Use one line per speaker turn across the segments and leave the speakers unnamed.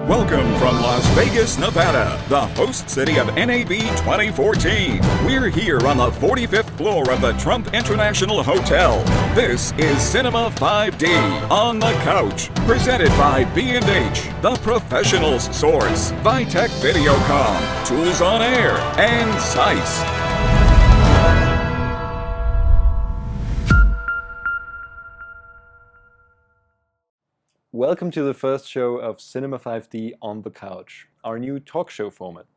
Welcome from Las Vegas, Nevada, the host city of NAB 2014. We're here on the 45th floor of the Trump International Hotel. This is Cinema5D on the couch, presented by B&H, the professionals source, Vitech Videocom, Tools on Air, and Zeiss.
Welcome to the first show of Cinema5D on the couch, our new talk show format.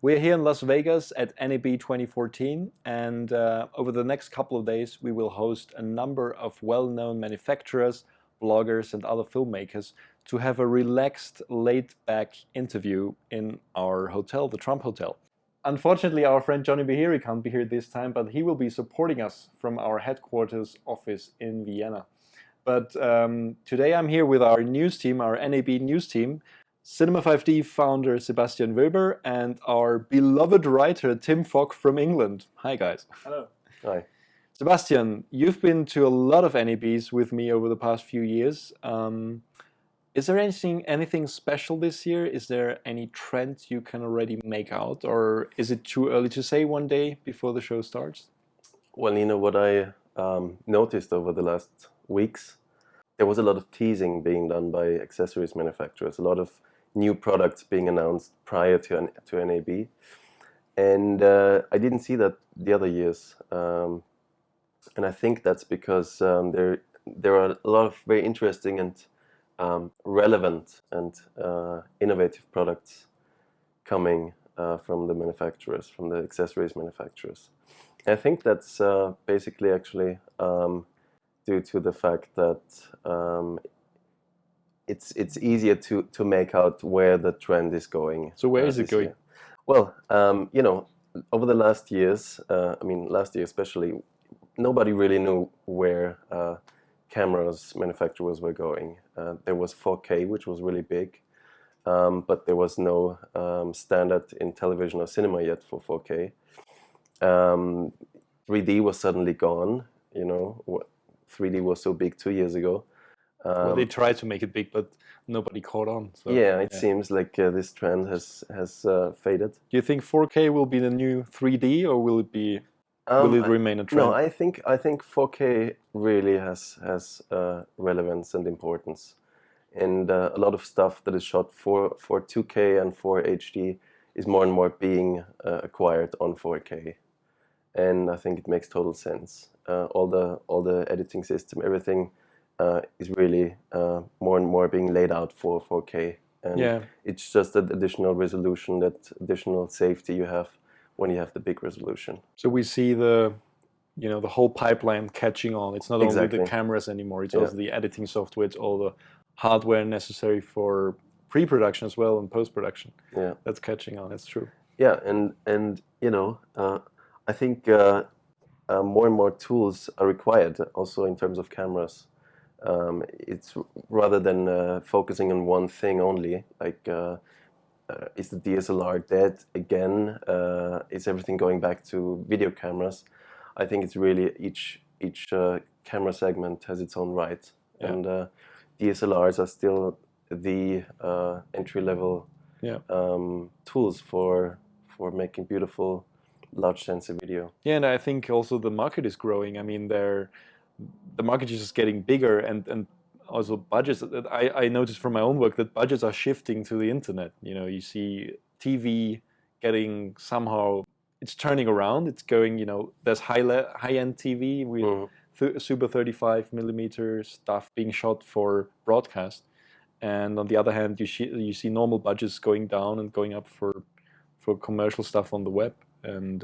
We're here in Las Vegas at NAB 2014, and over the next couple of days we will host a number of well-known manufacturers, bloggers and other filmmakers to have a relaxed, laid-back interview in our hotel, the Trump Hotel. Unfortunately, our friend Johnny Behiri can't be here this time, but he will be supporting us from our headquarters office in Vienna. But today I'm here with our news team, our NAB news team, Cinema5D founder Sebastian Wöber and our beloved writer Tim Fogg from England. Hi guys.
Hello.
Hi. Sebastian, you've been to a lot of NABs with me over the past few years. Is there anything special this year? Is there any trend you can already make out? Or is it too early to say one day before the show starts?
Well, Nino, what I noticed over the last weeks, there was a lot of teasing being done by accessories manufacturers, a lot of new products being announced prior to NAB, and I didn't see that the other years, and I think that's because there are a lot of very interesting and relevant and innovative products coming from the manufacturers, from the accessories manufacturers. And I think that's basically actually due to the fact that it's easier to make out where the trend is going.
So where is it going?
Year. Well, over the last years, last year especially, nobody really knew where cameras manufacturers were going. There was 4K, which was really big, but there was no standard in television or cinema yet for 4K. 3D was suddenly gone, 3D was so big 2 years ago.
Well, they tried to make it big, but nobody caught on. So,
it seems like this trend has faded.
Do you think 4K will be the new 3D, or will it remain a trend?
No, I think 4K really has relevance and importance, and a lot of stuff that is shot for 2K and for HD is more and more being acquired on 4K, and I think it makes total sense. All the editing system, everything is really more and more being laid out for 4K, and it's just that additional resolution, that additional safety you have when you have the big resolution.
So we see the whole pipeline catching on. It's not only the cameras anymore; it's also the editing software. It's all the hardware necessary for pre-production as well and post-production. Yeah, that's catching on. That's true.
Yeah, and I think. More and more tools are required also in terms of cameras. It's rather than focusing on one thing only, like is the DSLR dead again? Is everything going back to video cameras? I think it's really each camera segment has its own right, and DSLRs are still the entry-level tools for making beautiful large sensor video.
Yeah, and I think also the market is growing. I mean, the market is just getting bigger, and also budgets. I noticed from my own work that budgets are shifting to the internet. You see TV getting somehow, it's turning around. It's going, there's high-end TV with super 35 millimeter stuff being shot for broadcast, and on the other hand, you see normal budgets going down and going up for commercial stuff on the web. And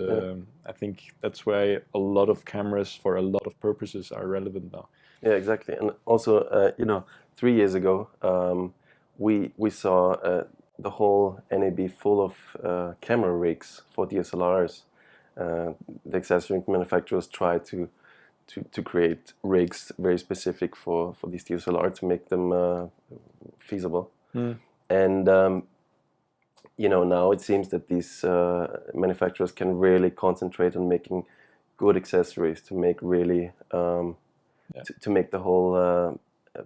I think that's why a lot of cameras for a lot of purposes are relevant now.
Yeah, exactly. And also, 3 years ago, we saw the whole NAB full of camera rigs for DSLRs. The accessory manufacturers tried to create rigs very specific for these DSLR to make them feasible. And now it seems that these manufacturers can really concentrate on making good accessories to make really to make the whole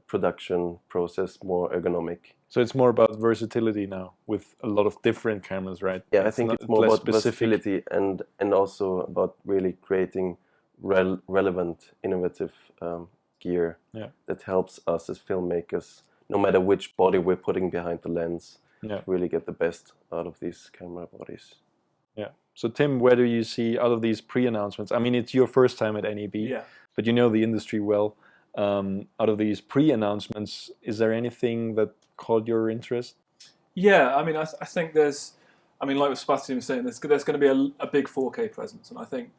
production process more ergonomic.
So it's more about versatility now with a lot of different cameras, right?
Yeah, I think it's more
less
about versatility and also about really creating relevant, innovative gear that helps us as filmmakers, no matter which body we're putting behind the lens, to really get the best out of these camera bodies.
Yeah. So Tim, where do you see out of these pre-announcements? I mean, it's your first time at NAB, but you know the industry well. Out of these pre-announcements, is there anything that caught your interest?
Yeah, I mean, I think there's, I mean, like what Sebastian was saying, there's going to be a big 4K presence, and I think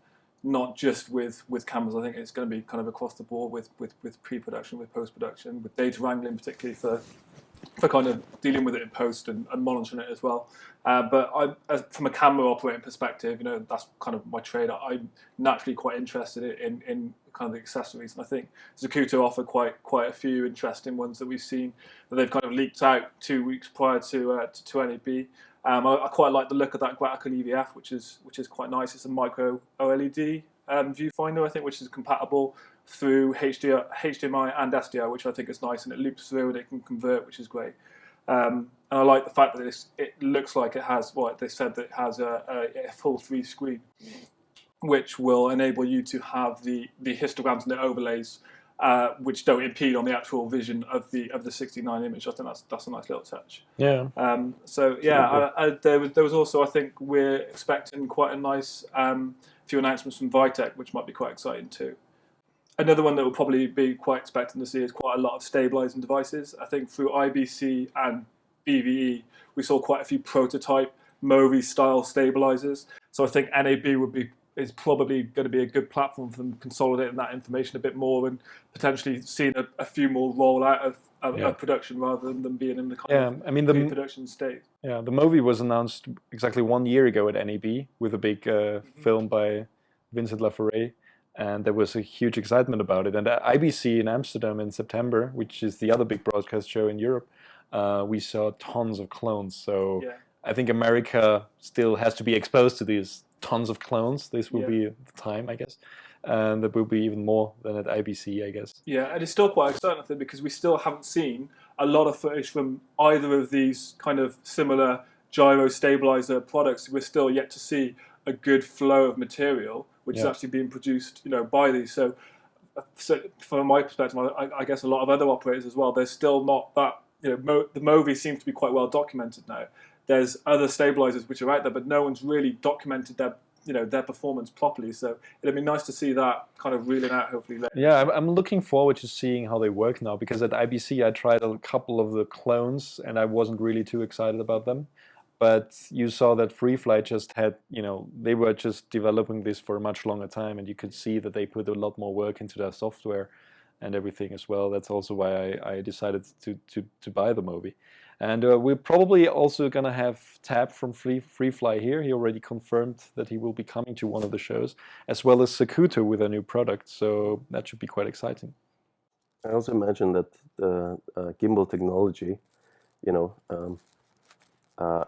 not just with cameras. I think it's going to be kind of across the board with pre-production, with post-production, with data wrangling, particularly for kind of dealing with it in post and monitoring it as well. But from a camera operating perspective, you know, that's kind of my trade. I'm naturally quite interested in kind of the accessories, and I think Zacuto offer quite a few interesting ones that we've seen that they've kind of leaked out 2 weeks prior to NAB. I quite like the look of that graphical EVF, which is quite nice. It's a micro OLED viewfinder, I think, which is compatible through HDMI and SDR, which I think is nice, and it loops through and it can convert, which is great. And I like the fact that it looks like it has, they said that it has a full 3 screen, which will enable you to have the histograms and the overlays, which don't impede on the actual vision of the 69 image. I think that's a nice little touch.
Yeah.
So yeah, there was also, I think we're expecting quite a nice few announcements from Vitek, which might be quite exciting too. Another one that we'll probably be quite expecting to see is quite a lot of stabilizing devices. I think through IBC and BVE, we saw quite a few prototype Movi style stabilizers. So I think NAB is probably going to be a good platform for them consolidating that information a bit more and potentially seeing a few more roll out of production rather than them being in the kind of pre-production state.
Yeah, the Movi was announced exactly 1 year ago at NAB with a big film by Vincent Laforet. And there was a huge excitement about it. And at IBC in Amsterdam in September, which is the other big broadcast show in Europe, we saw tons of clones. So I think America still has to be exposed to these tons of clones. This will be the time, I guess. And there will be even more than at IBC, I guess. Yeah,
and it's still quite exciting, I think, because we still haven't seen a lot of footage from either of these kind of similar gyro stabilizer products. We're still yet to see a good flow of material which is actually being produced, you know, by these. So from my perspective, I guess a lot of other operators as well, there's still not that, you know, the Movi seems to be quite well documented now. There's other stabilizers which are out there, but no one's really documented their performance properly. So it'd be nice to see that kind of reeling out hopefully later.
Yeah, I'm looking forward to seeing how they work now, because at IBC I tried a couple of the clones and I wasn't really too excited about them. But you saw that FreeFly just had, you know, they were just developing this for a much longer time, and you could see that they put a lot more work into their software and everything as well. That's also why I decided to buy the Movi. And we're probably also going to have Tab from FreeFly here. He already confirmed that he will be coming to one of the shows, as well as Zacuto with a new product. So that should be quite exciting.
I also imagine that the gimbal technology, you know,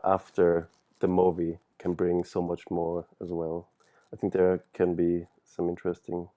after the Movi can bring so much more as well. I think there can be some interesting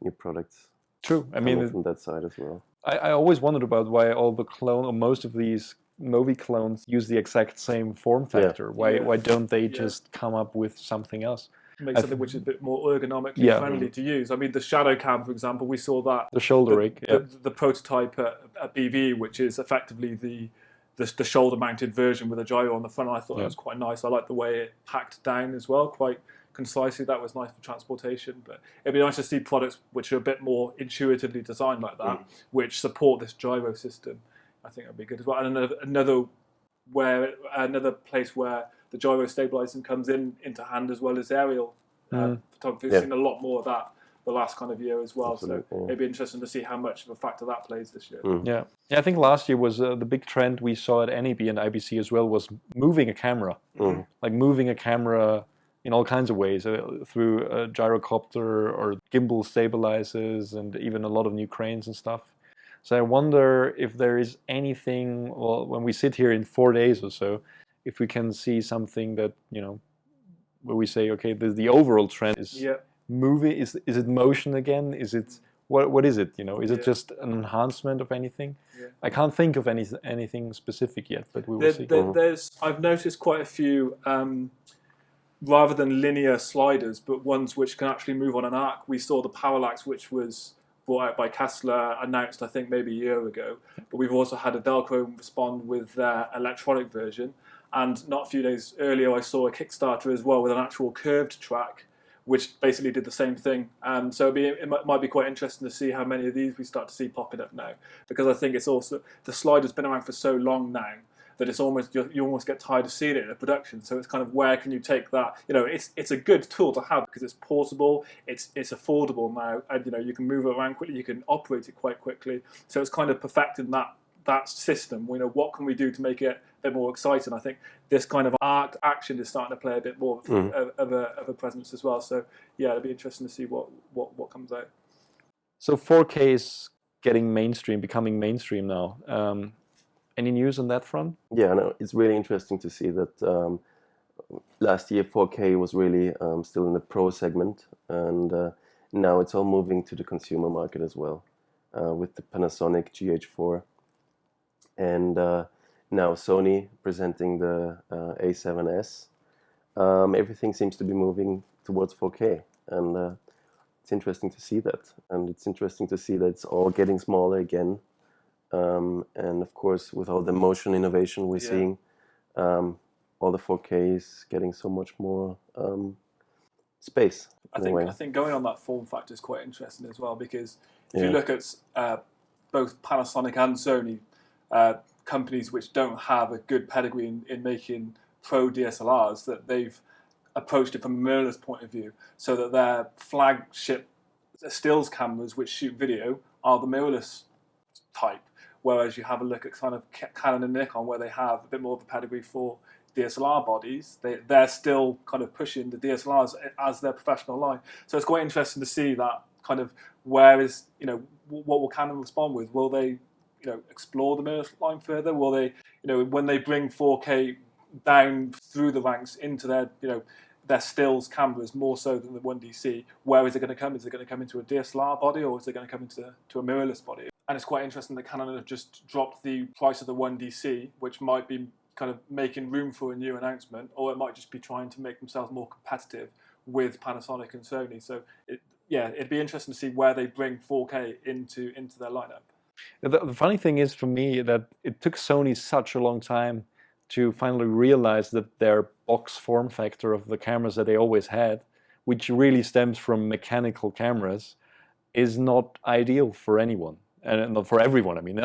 new products.
True. I mean,
from that side as well.
I always wondered about why all the clone, or most of these Movi clones, use the exact same form factor. Why don't they just come up with something else?
Make something which is a bit more ergonomically friendly to use. I mean, the Shadow Cam, for example, we saw that.
The shoulder rig.
The prototype at BV, which is effectively the shoulder-mounted version with a gyro on the front. I thought that was quite nice. I like the way it packed down as well, quite concisely. That was nice for transportation. But it'd be nice to see products which are a bit more intuitively designed like that, which support this gyro system. I think that'd be good as well. And another place where the gyro stabilizing comes into hand as well as aerial photography. We've seen a lot more of that the last kind of year as well. Absolutely. So it'd be interesting to see how much of a factor that plays this year.
Yeah, I think last year was the big trend we saw at NAB and IBC as well, was moving a camera. Like moving a camera in all kinds of ways, through a gyrocopter or gimbal stabilizers, and even a lot of new cranes and stuff. So I wonder if there is anything, well, when we sit here in 4 days or so, if we can see something that, you know, where we say, okay, the overall trend is moving. Is it motion again? Is it what is it? You know, is it
Yeah.
just an enhancement of anything?
Yeah.
I can't think of anything specific yet, but we will see.
I've noticed quite a few, rather than linear sliders, but ones which can actually move on an arc. We saw the Parallax, which was brought out by Kessler, announced I think maybe a year ago. But we've also had a Delco respond with their electronic version. And not a few days earlier, I saw a Kickstarter as well with an actual curved track, which basically did the same thing. So it might be quite interesting to see how many of these we start to see popping up now, because I think it's also, the slider's been around for so long now that it's almost, you almost get tired of seeing it in a production. So it's kind of, where can you take that? You know, it's a good tool to have because it's portable, it's affordable now, and you know, you can move it around quickly, you can operate it quite quickly. So it's kind of perfecting that system. You know, what can we do to make it a bit more exciting? I think this kind of art action is starting to play a bit more of a presence as well. So yeah, it'll be interesting to see what comes out.
So 4K is becoming mainstream now. Any news on that front?
Yeah, no, it's really interesting to see that last year 4K was really still in the pro segment, and now it's all moving to the consumer market as well, with the Panasonic GH4, and now Sony presenting the A7S. Everything seems to be moving towards 4K, and it's interesting to see that, and it's interesting to see that it's all getting smaller again. And of course, with all the motion innovation we're seeing, all the 4K is getting so much more space.
I think going on that form factor is quite interesting as well, because if you look at both Panasonic and Sony, companies which don't have a good pedigree in making pro DSLRs, that they've approached it from a mirrorless point of view, so that their flagship stills cameras which shoot video are the mirrorless type. Whereas you have a look at kind of Canon and Nikon, where they have a bit more of a pedigree for DSLR bodies, they're still kind of pushing the DSLRs as their professional line. So it's quite interesting to see that kind of, where is, you know, what will Canon respond with? Will they, you know, explore the mirrorless line further? Will they, you know, when they bring 4K down through the ranks into their, you know, their stills cameras more so than the 1DC, where is it going to come? Is it going to come into a DSLR body, or is it going to come into a mirrorless body? And it's quite interesting that Canon have just dropped the price of the 1DC, which might be kind of making room for a new announcement, or it might just be trying to make themselves more competitive with Panasonic and Sony. So it'd be interesting to see where they bring 4K into their lineup.
The funny thing is for me that it took Sony such a long time to finally realize that their box form factor of the cameras that they always had, which really stems from mechanical cameras, is not ideal for anyone. And not for everyone. I mean,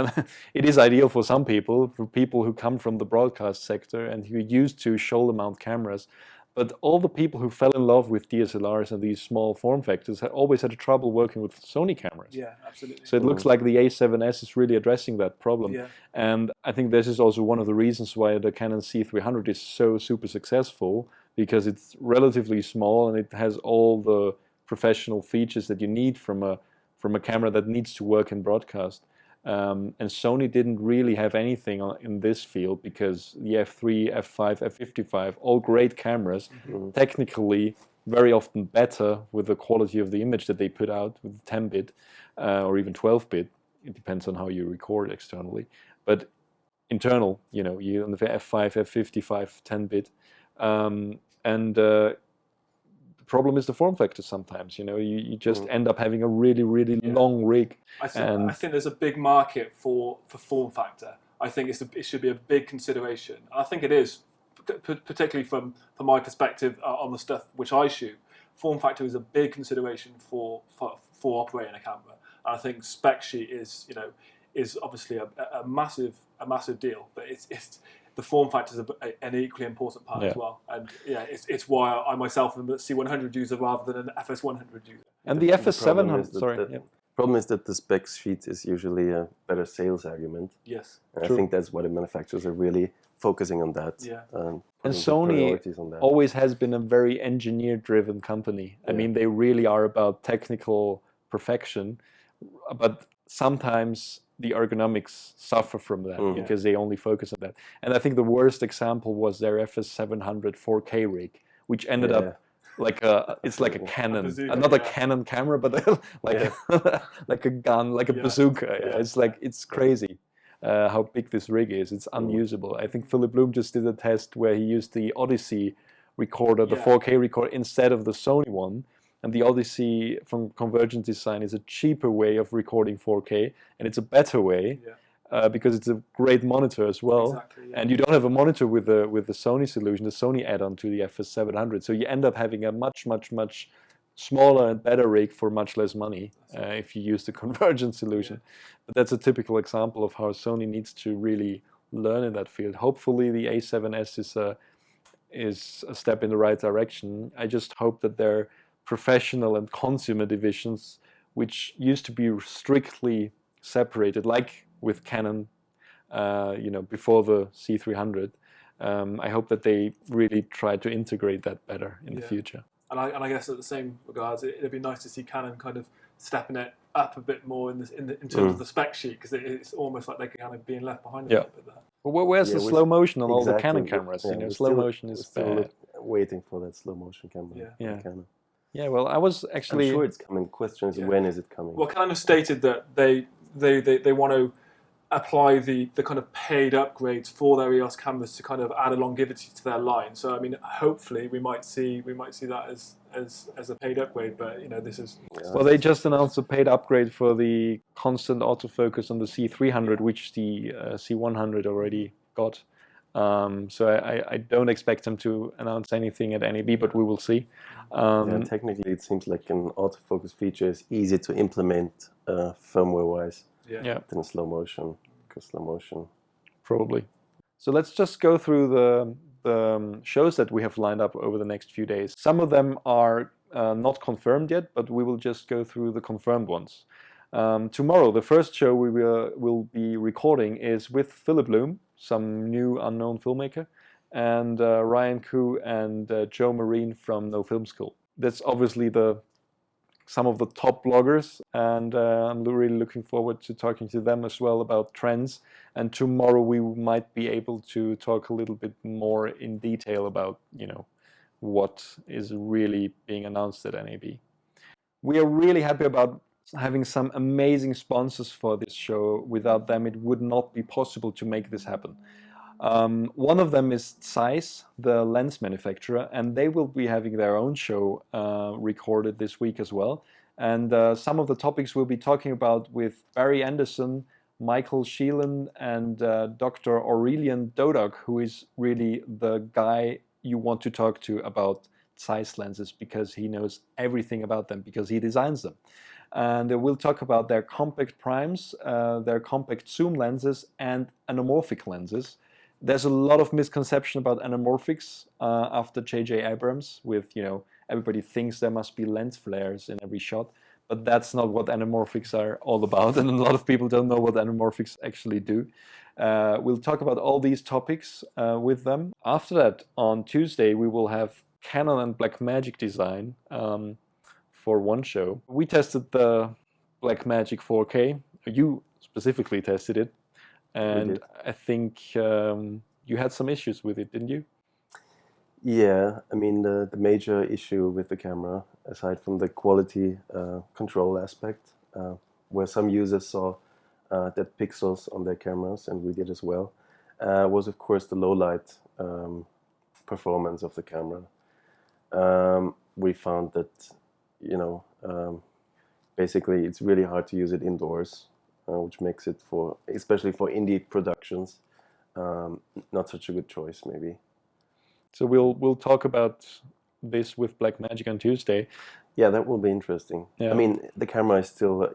it is ideal for some people, for people who come from the broadcast sector and who are used to shoulder mount cameras. But all the people who fell in love with DSLRs and these small form factors always had trouble working with Sony cameras.
Yeah, absolutely.
So it looks like the A7S is really addressing that problem.
Yeah.
And I think this is also one of the reasons why the Canon C300 is so super successful, because it's relatively small and it has all the professional features that you need from a camera that needs to work in broadcast. And Sony didn't really have anything in this field, because the F3, F5, F55, all great cameras, technically very often better with the quality of the image that they put out with 10-bit or even 12-bit. It depends on how you record externally. But internal, you know, you on the F5, F55, 10-bit. Problem is the form factor sometimes. You know, you just end up having a really, really long rig.
I think there's a big market for form factor. I think it should be a big consideration. I think it is, particularly from my perspective on the stuff which I shoot. Form factor is a big consideration for operating a camera. And I think spec sheet is obviously a massive deal, but it's the form factor is an equally important part as well. And yeah, it's why I myself am a C100 user rather than an FS100 user.
And the FS700,
problem is that the spec sheet is usually a better sales argument.
Yes.
And I think that's why the manufacturers are really focusing on that.
Yeah.
And
Sony always has been a very engineer-driven company. I mean, they really are about technical perfection, but sometimes the ergonomics suffer from that because they only focus on that. And I think the worst example was their FS700 4K rig, which ended up it's like a Canon,
bazooka,
not a
yeah.
Canon camera, but like like a gun, like a
Yeah.
bazooka. Yeah.
Yeah.
It's like it's crazy how big this rig is. It's unusable. I think Philip Bloom just did a test where he used the Odyssey recorder, the
Yeah.
4K recorder, instead of the Sony one. And the Odyssey from Convergent Design is a cheaper way of recording 4K, and it's a better way.
Yeah.
Because it's a great monitor as well,
Exactly, yeah.
and you don't have a monitor with the Sony solution, the Sony add-on to the FS700. So you end up having a much smaller and better rig for much less money if you use the Convergent solution.
Yeah.
But that's a typical example of how Sony needs to really learn in that field. Hopefully, the A7S is a step in the right direction. I just hope that their professional and consumer divisions, which used to be strictly separated, like with Canon, before the C300. I hope that they really try to integrate that better in the future.
And I guess at the same regards, it'd be nice to see Canon kind of stepping it up a bit more in terms of the spec sheet, because it's almost like they're kind of being left behind a little bit there.
Well, where's the slow motion on all the Canon
exactly.
cameras?
Yeah,
Slow motion is
still waiting for that slow motion camera.
Yeah.
from Canon.
Yeah, well, I was actually...
I'm sure it's coming. Question is, when is it coming?
Well, Canon have stated that they want to apply the kind of paid upgrades for their EOS cameras to kind of add a longevity to their line. So I mean, hopefully we might see that as a paid upgrade. But this is
well, they just announced a paid upgrade for the constant autofocus on the C300, which the C100 already got. So I don't expect them to announce anything at NAB, but we will see.
Technically, it seems like an autofocus feature is easy to implement firmware-wise. Than slow motion, because slow motion.
Probably. So let's just go through the shows that we have lined up over the next few days. Some of them are not confirmed yet, but we will just go through the confirmed ones. Tomorrow, the first show we will be recording is with Philip Bloom, some new unknown filmmaker, and Ryan Koo and Joe Marine from No Film School. That's obviously some of the top bloggers, and I'm really looking forward to talking to them as well about trends. And tomorrow we might be able to talk a little bit more in detail about what is really being announced at NAB. We are really happy about having some amazing sponsors for this show. Without them, it would not be possible to make this happen. One of them is Zeiss, the lens manufacturer, and they will be having their own show recorded this week as well. And some of the topics we'll be talking about with Barry Anderson, Michael Sheelan, and Dr. Aurelian Dodok, who is really the guy you want to talk to about Zeiss lenses, because he knows everything about them, because he designs them. And we'll talk about their compact primes, their compact zoom lenses, and anamorphic lenses. There's a lot of misconception about anamorphics after J.J. Abrams with, everybody thinks there must be lens flares in every shot, but that's not what anamorphics are all about, and a lot of people don't know what anamorphics actually do. We'll talk about all these topics with them. After that, on Tuesday, we will have Canon and Blackmagic design for one show. We tested the Blackmagic 4K. You specifically tested it. And I think you had some issues with it, didn't you?
Yeah, I mean, the major issue with the camera, aside from the quality control aspect, where some users saw dead pixels on their cameras, and we did as well, was of course the low light performance of the camera. We found that, basically it's really hard to use it indoors. Which makes it, especially for indie productions, not such a good choice, maybe.
So we'll talk about this with Blackmagic on Tuesday.
Yeah, that will be interesting.
Yeah.
I mean, the camera is still,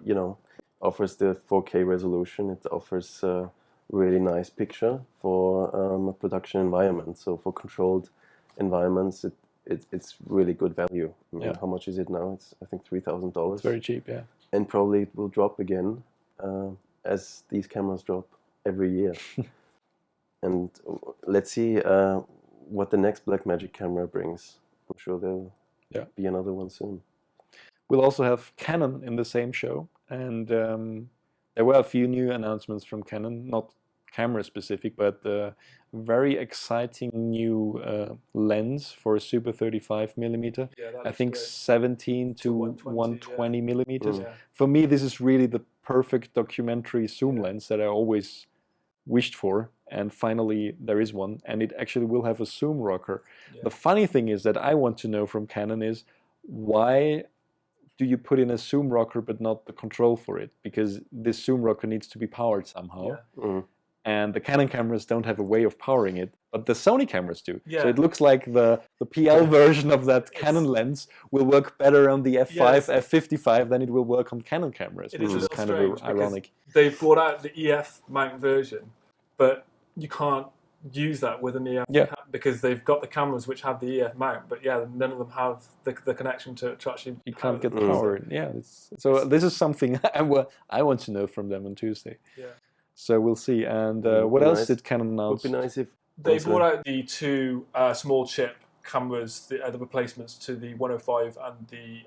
offers the 4K resolution. It offers a really nice picture for a production environment. So for controlled environments, it's really good value. I mean, how much is it now? It's, I think, $3,000.
It's very cheap, yeah.
And probably it will drop again. As these cameras drop every year. And let's see what the next Blackmagic camera brings. I'm sure there'll be another one soon.
We'll also have Canon in the same show, and there were a few new announcements from Canon, not camera specific, but very exciting new lens for a super 35 millimeter.
Yeah, that
I
looks
think
great.
17 to
120,
120 millimeters.
Yeah.
For me, this is really the perfect documentary zoom
Yeah.
lens that I always wished for, and finally there is one, and it actually will have a zoom rocker.
Yeah.
The funny thing is that I want to know from Canon is, why do you put in a zoom rocker but not the control for it? Because this zoom rocker needs to be powered somehow.
Yeah.
And the Canon cameras don't have a way of powering it, but the Sony cameras do.
Yeah.
So it looks like the PL version of that Canon lens will work better on the F5,
Yes.
F55 than it will work on Canon cameras,
It
which
is a
is
little
kind
strange
of
because
ironic.
they brought out the EF mount version, but you can't use that with an EF
Yeah.
because they've got the cameras which have the EF mount, but yeah, none of them have the connection to actually.
You can't get
them.
power. Yeah. So this is something I want to know from them on Tuesday.
Yeah.
So we'll see. And
Would
what
be
else
nice.
did Canon announce?
Would be nice if
They
also-
brought out the two small chip cameras, the replacements to the 105 and the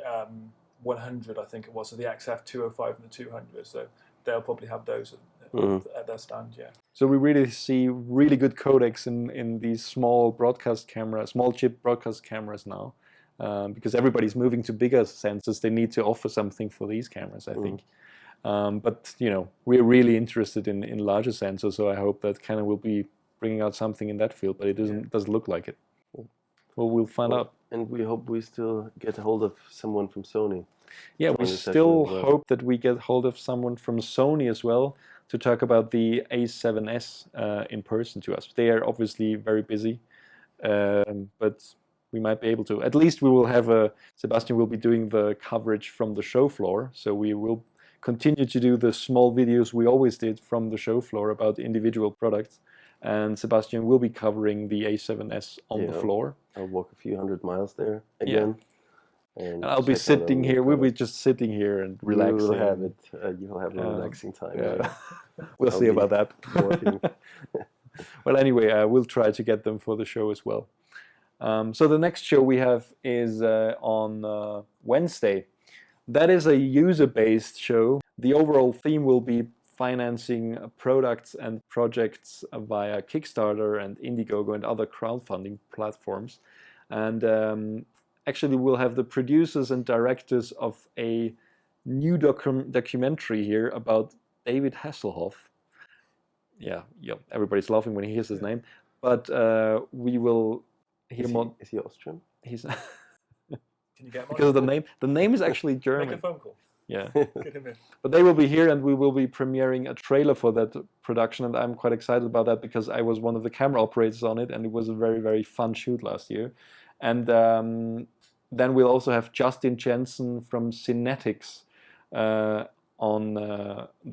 100, I think it was, so the XF 205 and the 200. So they'll probably have those at their stand, yeah.
So we really see really good codecs in these small broadcast cameras, small chip broadcast cameras now, because everybody's moving to bigger sensors. They need to offer something for these cameras, I think. But we're really interested in larger sensors, so I hope that Canon will be bringing out something in that field. But it doesn't look like it. Well, we'll find out.
And we hope we still get hold of someone from Sony.
Yeah, we
join the session
still
as well.
hope that we get hold of someone from Sony as well to talk about the A7S in person to us. They are obviously very busy, but we might be able to. At least we will have Sebastian will be doing the coverage from the show floor, so we will continue to do the small videos we always did from the show floor about individual products. And Sebastian will be covering the A7S on the floor.
I'll walk a few hundred miles there again.
And I'll be sitting here. We'll be just sitting here and relaxing.
You'll have it. You'll have a relaxing time.
Yeah. We'll
I'll
see
be
about that.
walking.
Well, anyway, we'll try to get them for the show as well. So the next show we have is on Wednesday. That is a user-based show. The overall theme will be financing products and projects via Kickstarter and Indiegogo and other crowdfunding platforms. And actually we'll have the producers and directors of a new documentary here about David Hasselhoff. Yeah, everybody's laughing when he hears his name. But we will hear more.
Is he Austrian?
He's
Can you get him on?
because of the name. The name is actually German.
Make a phone call.
Yeah.
Get him in.
But they will be here, and we will be premiering a trailer for that production, and I'm quite excited about that because I was one of the camera operators on it, and it was a very, very fun shoot last year. And then we'll also have Justin Jensen from Cinetics on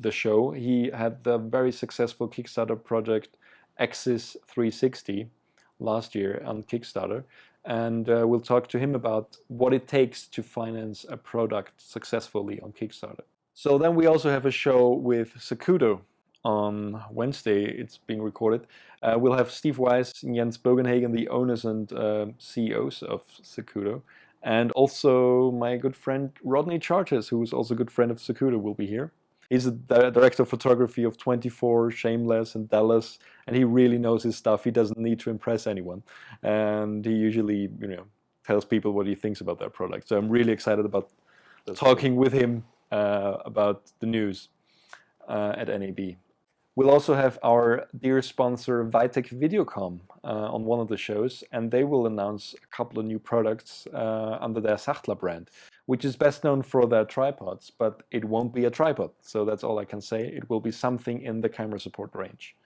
the show. He had the very successful Kickstarter project Axis 360 last year on Kickstarter. And we'll talk to him about what it takes to finance a product successfully on Kickstarter. So then we also have a show with Sakudo on Wednesday. It's being recorded. We'll have Steve Weiss and Jens Bogenhagen, the owners and CEOs of Sakudo. And also my good friend Rodney Charters, who is also a good friend of Sakudo, will be here. He's the director of photography of 24, Shameless, and Dallas, and he really knows his stuff. He doesn't need to impress anyone, and he usually, tells people what he thinks about their product. So I'm really excited about talking with him about the news at NAB. We'll also have our dear sponsor Vitek Videocom on one of the shows, and they will announce a couple of new products under their Sachtler brand, which is best known for their tripods, but it won't be a tripod. So that's all I can say. It will be something in the camera support range.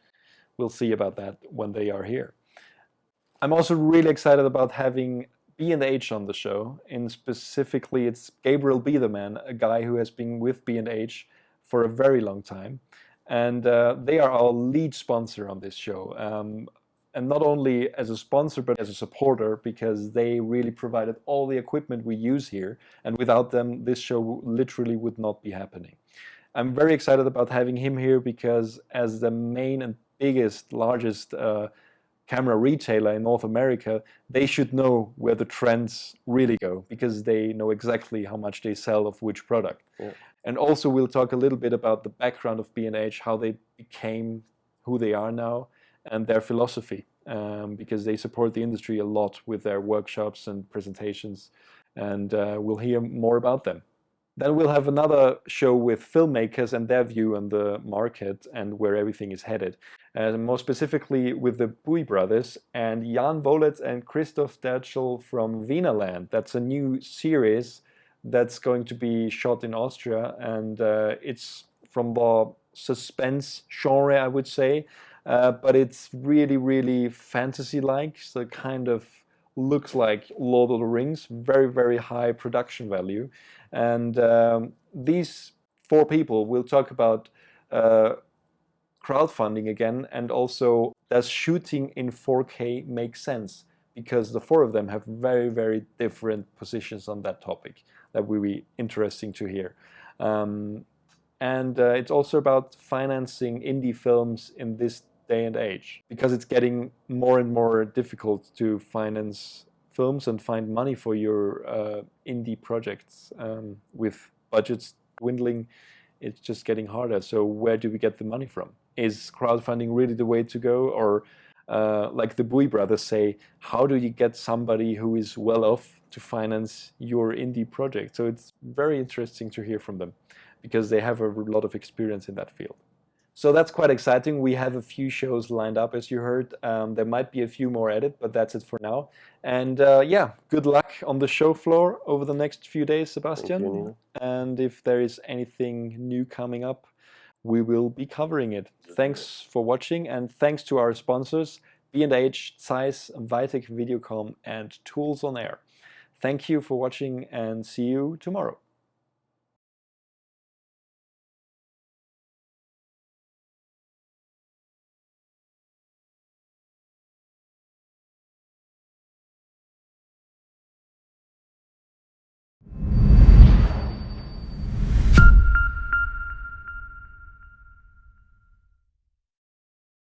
We'll see about that when they are here. I'm also really excited about having B&H on the show. And specifically, it's Gabriel Biederman, a guy who has been with B&H for a very long time. And they are our lead sponsor on this show. And not only as a sponsor, but as a supporter, because they really provided all the equipment we use here. And without them, this show literally would not be happening. I'm very excited about having him here because as the main and biggest, largest camera retailer in North America, they should know where the trends really go because they know exactly how much they sell of which product. Yeah. And also we'll talk a little bit about the background of B&H, how they became who they are now and their philosophy, because they support the industry a lot with their workshops and presentations, and we'll hear more about them. Then we'll have another show with filmmakers and their view on the market and where everything is headed. More specifically with the Bui brothers and Jan Volet and Christoph Dertschel from Wienerland. That's a new series that's going to be shot in Austria, and it's from the suspense genre, I would say, but it's really, really fantasy-like, so kind of looks like Lord of the Rings, very, very high production value. And these 4 people will talk about crowdfunding again, and also does shooting in 4K make sense? Because the 4 of them have very, very different positions on that topic that will be interesting to hear. And it's also about financing indie films in this day and age, because it's getting more and more difficult to finance films and find money for your indie projects. With budgets dwindling, it's just getting harder. So where do we get the money from? Is crowdfunding really the way to go? Or like the Bui brothers say, how do you get somebody who is well off to finance your indie project? So it's very interesting to hear from them, because they have a lot of experience in that field. So that's quite exciting. We have a few shows lined up, as you heard. There might be a few more added, but that's it for now. And yeah, good luck on the show floor over the next few days, Sebastian.
Thank you, Nino.
And if there is anything new coming up, we will be covering it. Thanks for watching, and thanks to our sponsors, B&H, Zeiss, Vitek Videocom, and Tools on Air. Thank you for watching, and see you tomorrow.